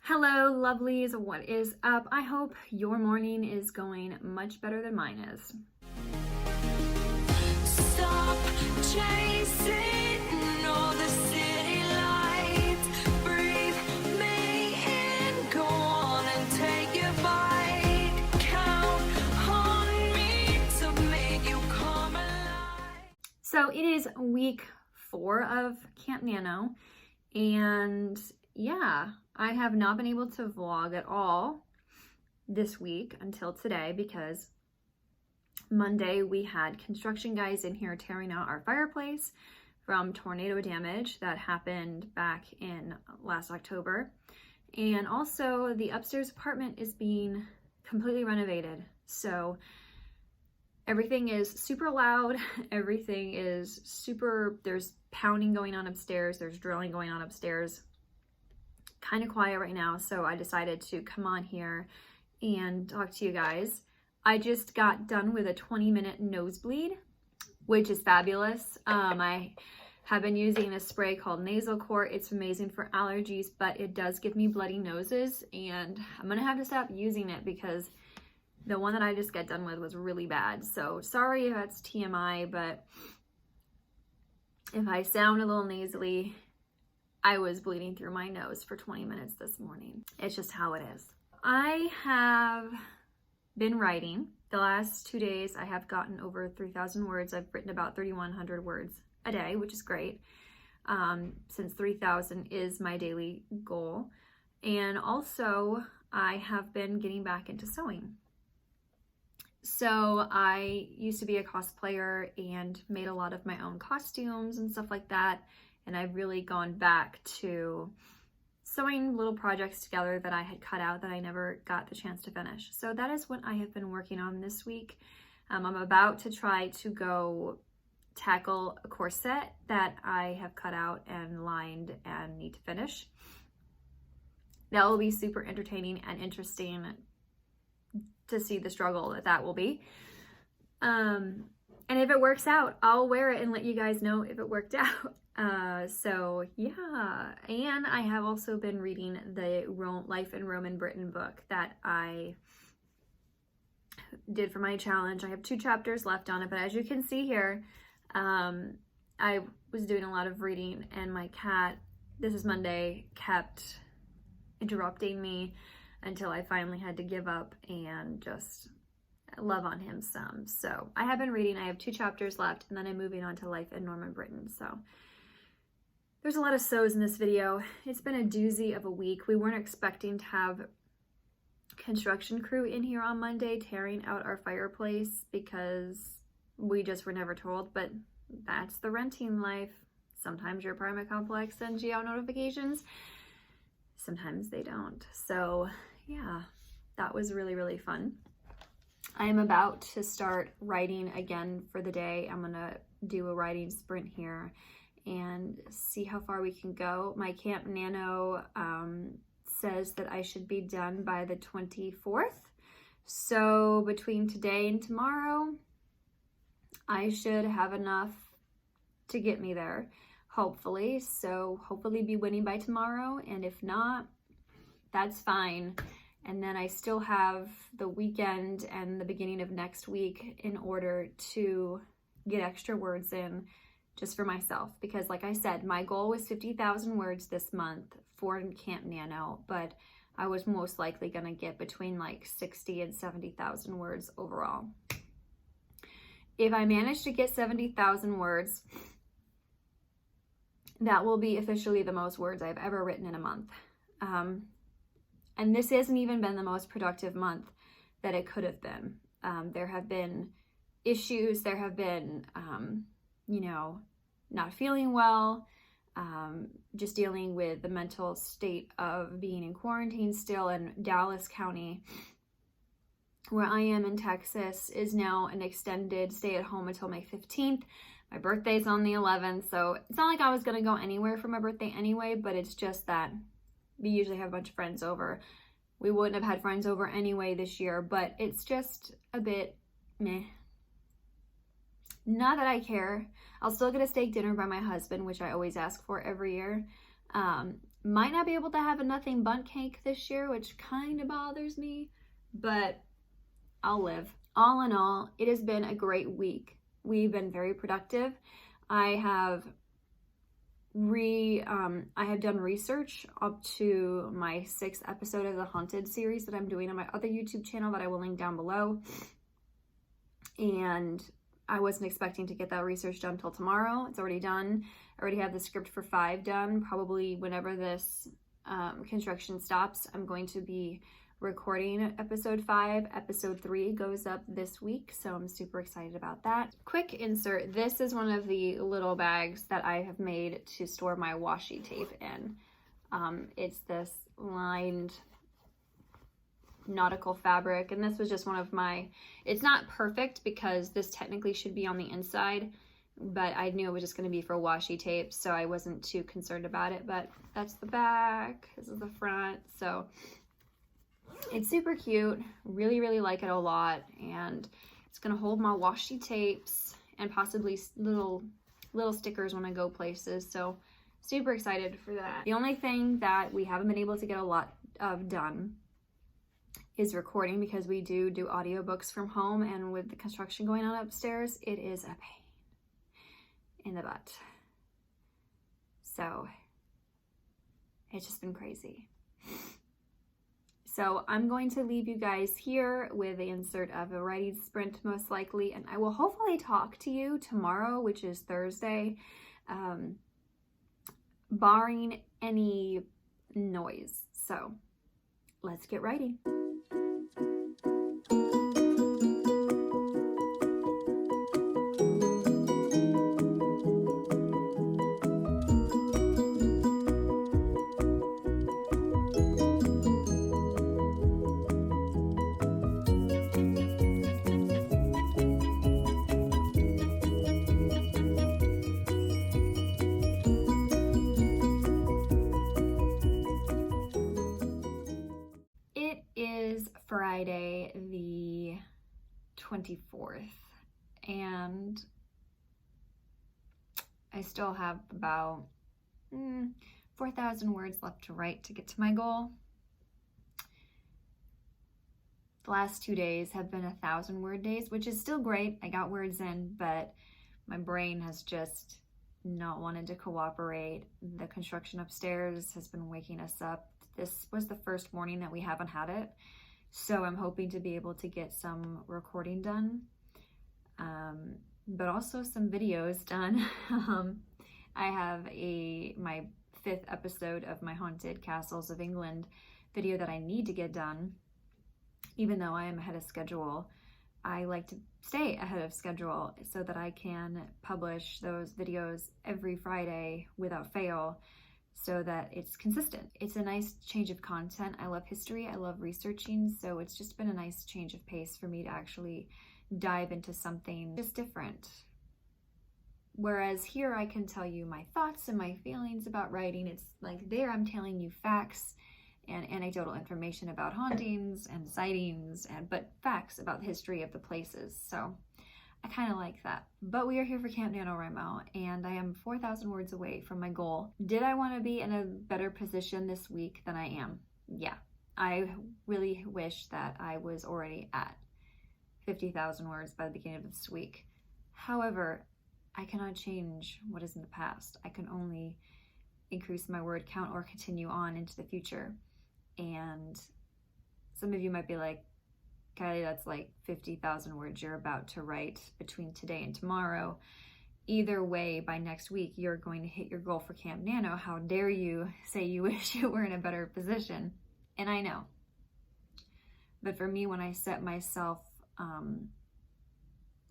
Hello, lovelies. What is up? I hope your morning is going much better than mine is. Stop chasing all the city lights. Breathe me in. Go on and take your bite. Count on me to make you come alive. So it is week 4 of Camp Nano, and yeah, I have not been able to vlog at all this week until today because Monday we had construction guys in here tearing out our fireplace from tornado damage that happened back in last October. And also the upstairs apartment is being completely renovated. So everything is super loud. Everything is super, there's pounding going on upstairs. There's drilling going on upstairs. Kind of quiet right now, so I decided to come on here and talk to you guys. I just got done with a 20-minute nosebleed, which is fabulous. I have been using a spray called Nasal Core. It's amazing for allergies, but it does give me bloody noses, and I'm gonna have to stop using it because the one that I just got done with was really bad. So sorry if that's TMI, but if I sound a little nasally, I was bleeding through my nose for 20 minutes this morning. It's just how it is. I have been writing. The last 2 days, I have gotten over 3,000 words. I've written about 3,100 words a day, which is great, since 3,000 is my daily goal. And also, I have been getting back into sewing. So I used to be a cosplayer and made a lot of my own costumes and stuff like that. And I've really gone back to sewing little projects together that I had cut out that I never got the chance to finish. So that is what I have been working on this week. I'm about to try to go tackle a corset that I have cut out and lined and need to finish. That will be super entertaining and interesting to see the struggle that will be. And if it works out, I'll wear it and let you guys know if it worked out. So yeah, and I have also been reading the Life in Rome and Britain book that I did for my challenge. I have 2 chapters left on it, but as you can see here, I was doing a lot of reading and my cat, this is Monday, kept interrupting me until I finally had to give up and just love on him some. So I have been reading. I have 2 chapters left, and then I'm moving on to Life in Norman Britain. So there's a lot of sews in this video. It's been a doozy of a week. We weren't expecting to have construction crew in here on Monday tearing out our fireplace because we just were never told, but that's the renting life. Sometimes your apartment complex sends you out notifications. Sometimes they don't. So yeah, that was really, really fun. I am about to start writing again for the day. I'm gonna do a writing sprint here and see how far we can go. My Camp Nano says that I should be done by the 24th. So between today and tomorrow, I should have enough to get me there, hopefully. So hopefully be winning by tomorrow, and if not, that's fine. And then I still have the weekend and the beginning of next week in order to get extra words in just for myself. Because like I said, my goal was 50,000 words this month for Camp Nano, but I was most likely gonna get between like 60 and 70,000 words overall. If I manage to get 70,000 words, that will be officially the most words I've ever written in a month. And this hasn't even been the most productive month that it could have been. There have been issues, there have been, you know, not feeling well, just dealing with the mental state of being in quarantine still. In Dallas County, where I am in Texas, is now an extended stay at home until May 15th. My birthday's on the 11th, so it's not like I was gonna go anywhere for my birthday anyway, but it's just that we usually have a bunch of friends over. We wouldn't have had friends over anyway this year, but it's just a bit meh. Not that I care. I'll still get a steak dinner by my husband, which I always ask for every year. Might not be able to have a nothing bundt cake this year, which kind of bothers me, but I'll live. All in all, it has been a great week. We've been very productive. I have done research up to my 6th episode of the Haunted series that I'm doing on my other YouTube channel that I will link down below. And I wasn't expecting to get that research done till tomorrow. It's already done. I already have the script for 5 done. Probably whenever this construction stops, I'm going to be recording episode 5. Episode 3 goes up this week, so I'm super excited about that. Quick insert, this is one of the little bags that I have made to store my washi tape in. It's this lined nautical fabric, and this was just one of my, it's not perfect because this technically should be on the inside, but I knew it was just going to be for washi tape, so I wasn't too concerned about it. But that's the back, this is the front, so it's super cute. Really like it a lot, and it's gonna hold my washi tapes and possibly little stickers when I go places, so super excited for that. The only thing that we haven't been able to get a lot of done is recording, because we do audiobooks from home, and with the construction going on upstairs, it is a pain in the butt. So it's just been crazy. So I'm going to leave you guys here with the insert of a writing sprint most likely, and I will hopefully talk to you tomorrow, which is Thursday, barring any noise. So let's get writing. Friday the 24th, and I still have about 4,000 words left to write to get to my goal. The last 2 days have been 1,000 word days, which is still great. I got words in, but my brain has just not wanted to cooperate. The construction upstairs has been waking us up. This was the first morning that we haven't had it. So I'm hoping to be able to get some recording done, but also some videos done. I have my 5th episode of my Haunted Castles of England video that I need to get done. Even though I am ahead of schedule, I like to stay ahead of schedule so that I can publish those videos every Friday without fail, so that it's consistent. It's a nice change of content. I love history, I love researching, so it's just been a nice change of pace for me to actually dive into something just different. Whereas here I can tell you my thoughts and my feelings about writing. It's like there I'm telling you facts and anecdotal information about hauntings and sightings, but facts about the history of the places. So I kind of like that. But we are here for Camp NanoWrimo, and I am 4,000 words away from my goal. Did I want to be in a better position this week than I am? Yeah. I really wish that I was already at 50,000 words by the beginning of this week. However, I cannot change what is in the past. I can only increase my word count or continue on into the future. And some of you might be like, Kylie, that's like 50,000 words you're about to write between today and tomorrow. Either way, by next week, you're going to hit your goal for Camp Nano. How dare you say you wish you were in a better position? And I know. But for me, when I set myself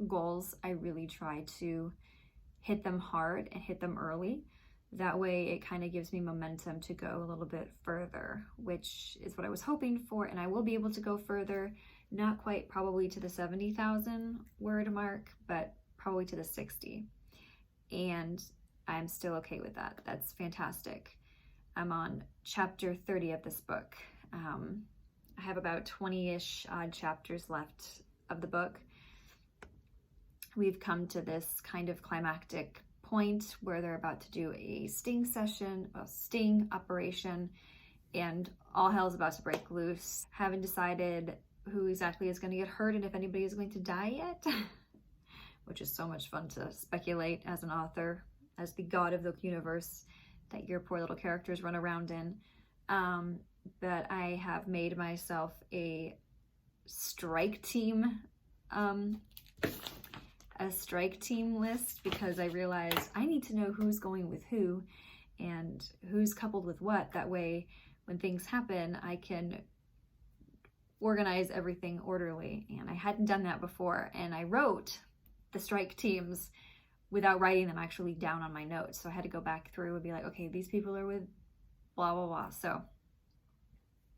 goals, I really try to hit them hard and hit them early. That way it kind of gives me momentum to go a little bit further, which is what I was hoping for, and I will be able to go further. Not quite probably to the 70,000 word mark, but probably to the 60. And I'm still okay with that. That's fantastic. I'm on chapter 30 of this book. I have about 20-ish odd chapters left of the book. We've come to this kind of climactic point where they're about to do a sting operation, and all hell's about to break loose. Haven't decided who exactly is going to get hurt and if anybody is going to die yet, which is so much fun to speculate as an author, as the god of the universe that your poor little characters run around in. But I have made myself a strike team list, because I realized I need to know who's going with who and who's coupled with what. That way, when things happen, I can organize everything orderly. And I hadn't done that before, and I wrote the strike teams without writing them actually down on my notes. So I had to go back through and be like, okay, these people are with blah, blah, blah. So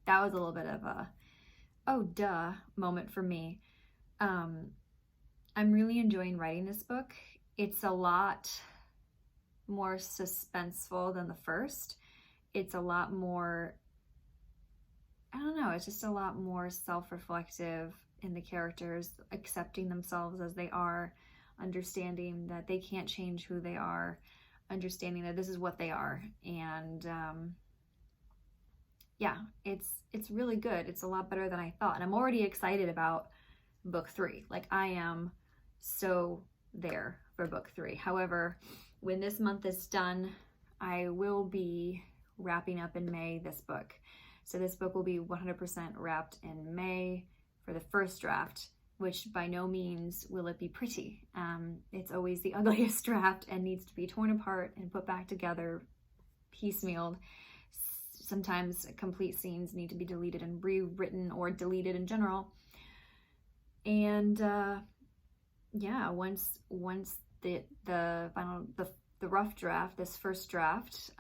that was a little bit of a, oh, duh moment for me. I'm really enjoying writing this book. It's a lot more suspenseful than the first. It's a lot more, I don't know, it's just a lot more self-reflective in the characters, accepting themselves as they are, understanding that they can't change who they are, understanding that this is what they are. And yeah, it's really good. It's a lot better than I thought. And I'm already excited about book 3. Like, I am so there for book 3. However, when this month is done, I will be wrapping up in May this book. So this book will be 100% wrapped in May for the first draft, which by no means will it be pretty. It's always the ugliest draft and needs to be torn apart and put back together, piecemealed. Sometimes complete scenes need to be deleted and rewritten, or deleted in general. And yeah, once the rough draft, this first draft,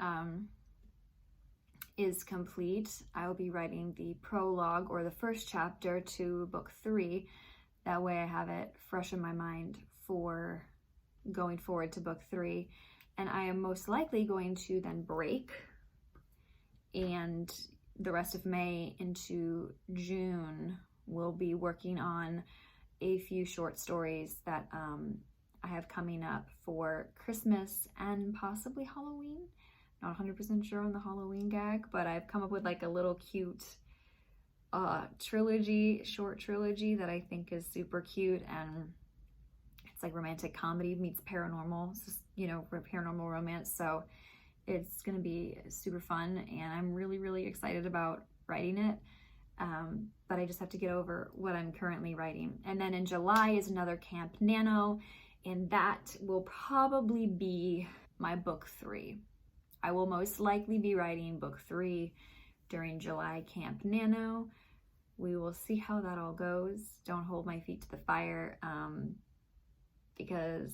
is complete, I will be writing the prologue, or the first chapter, to book 3. That way I have it fresh in my mind for going forward to book 3. And I am most likely going to then break, and the rest of May into June we'll be working on a few short stories that I have coming up for Christmas and possibly Halloween. Not 100% sure on the Halloween gag, but I've come up with like a little cute short trilogy that I think is super cute, and it's like romantic comedy meets paranormal, paranormal romance. So it's gonna be super fun, and I'm really, really excited about writing it. But I just have to get over what I'm currently writing. And then in July is another Camp Nano, and that will probably be my book 3. I will most likely be writing book 3 during July Camp Nano. We will see how that all goes. Don't hold my feet to the fire, because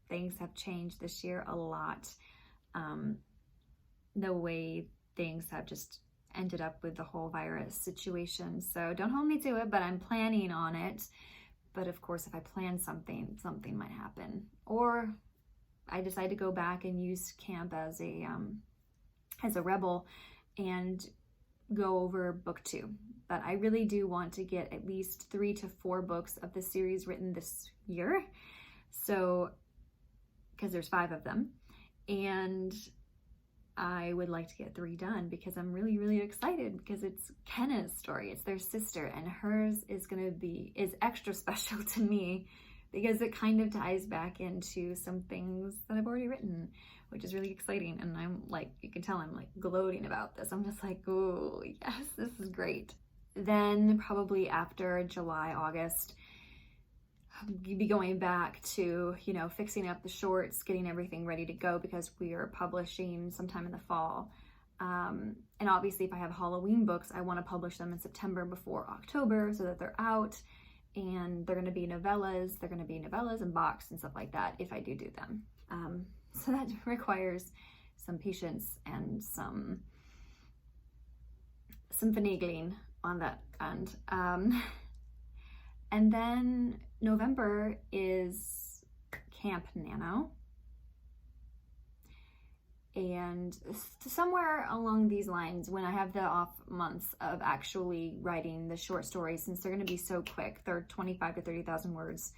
things have changed this year a lot. The way things have just ended up with the whole virus situation. So don't hold me to it, but I'm planning on it. But of course, if I plan something might happen. Or I decide to go back and use camp as a rebel and go over book 2. But I really do want to get at least 3 to 4 books of the series written this year. So, because there's 5 of them. And I would like to get 3 done, because I'm really, really excited, because it's Kenna's story. It's their sister, and hers is extra special to me because it kind of ties back into some things that I've already written, which is really exciting. And I'm like, you can tell I'm like gloating about this. I'm just like, oh yes, this is great. Then probably after July, August, you'd be going back to, fixing up the shorts, getting everything ready to go, because we are publishing sometime in the fall. And obviously if I have Halloween books, I want to publish them in September before October so that they're out, and they're going to be novellas. They're going to be novellas and boxed and stuff like that if I do them. So that requires some patience and some finagling on that end. And then November is Camp Nano. And somewhere along these lines, when I have the off months of actually writing the short stories, since they're going to be so quick, they're 25 to 30,000 words,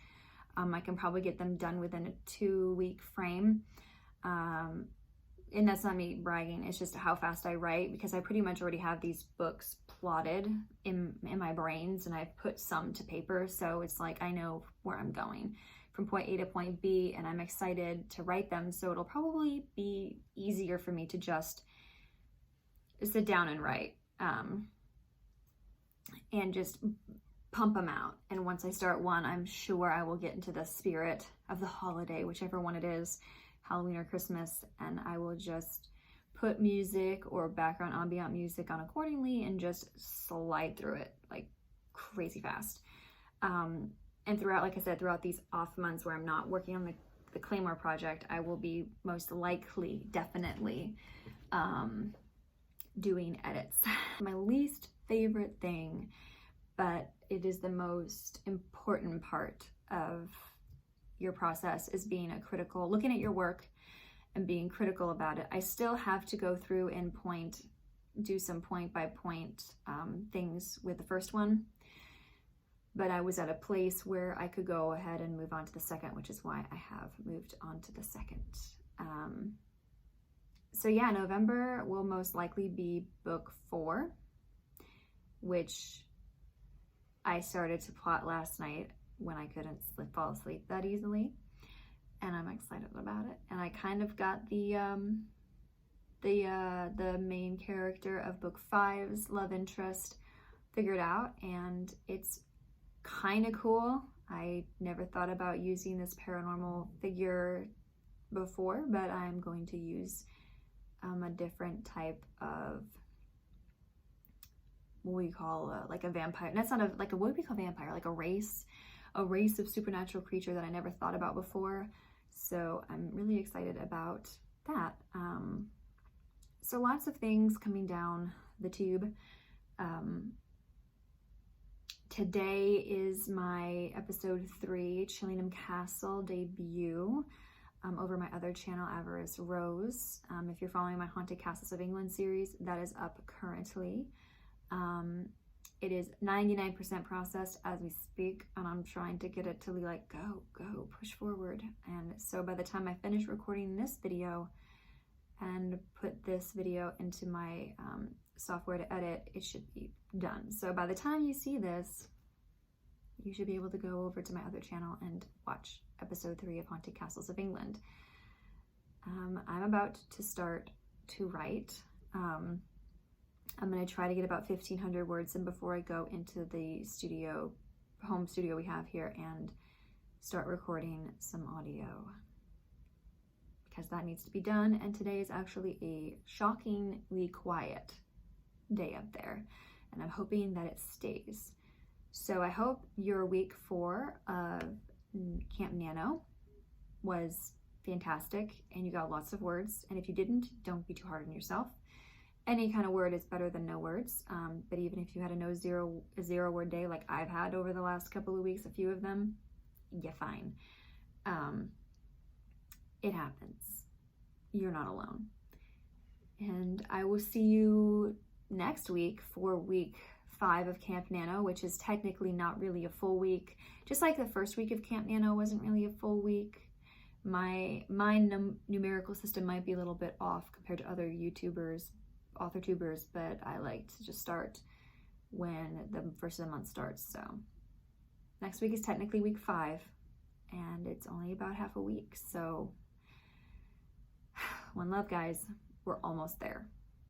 I can probably get them done within a 2-week frame. And that's not me bragging, it's just how fast I write, because I pretty much already have these books plotted in my brains, and I've put some to paper, so it's like I know where I'm going from point A to point B, and I'm excited to write them, so it'll probably be easier for me to just sit down and write, and just pump them out. And once I start one, I'm sure I will get into the spirit of the holiday, whichever one it is, Halloween or Christmas, and I will just put music or background ambient music on accordingly and just slide through it like crazy fast. And throughout, like I said, throughout these off months where I'm not working on the Claymore project, I will be most likely, definitely, doing edits. My least favorite thing, but it is the most important part of your process, is being looking at your work and being critical about it. I still have to go through and do some point by point things with the first one, but I was at a place where I could go ahead and move on to the second, which is why I have moved on to the second. So yeah, November will most likely be book 4, which I started to plot last night when I couldn't fall asleep that easily, and I'm excited about it. And I kind of got the main character of book 5's love interest figured out, and it's kind of cool. I never thought about using this paranormal figure before, but I'm going to use a different type of what we call like a vampire. That's not what do we call vampire? Like a race of supernatural creature that I never thought about before. So I'm really excited about that. So lots of things coming down the tube. Today is my episode 3 Chillingham Castle debut over my other channel, Avarice Rose. If you're following my Haunted Castles of England series, that is up currently. It is 99% processed as we speak, and I'm trying to get it to be like, go, push forward. And so by the time I finish recording this video and put this video into my software to edit, it should be done. So by the time you see this, you should be able to go over to my other channel and watch episode 3 of Haunted Castles of England. I'm about to start to write. I'm going to try to get about 1,500 words in before I go into the home studio we have here, and start recording some audio, because that needs to be done. And today is actually a shockingly quiet day up there, and I'm hoping that it stays. So I hope your week 4 of Camp Nano was fantastic and you got lots of words. And if you didn't, don't be too hard on yourself. Any kind of word is better than no words, but even if you had a zero word day like I've had over the last couple of weeks, a few of them, you're fine. It happens. You're not alone. And I will see you next week for week 5 of Camp Nano, which is technically not really a full week. Just like the first week of Camp Nano wasn't really a full week. My numerical system might be a little bit off compared to other YouTubers, author tubers, but I like to just start when the first of the month starts. So next week is technically week 5, and it's only about half a week. So one love, guys. We're almost there.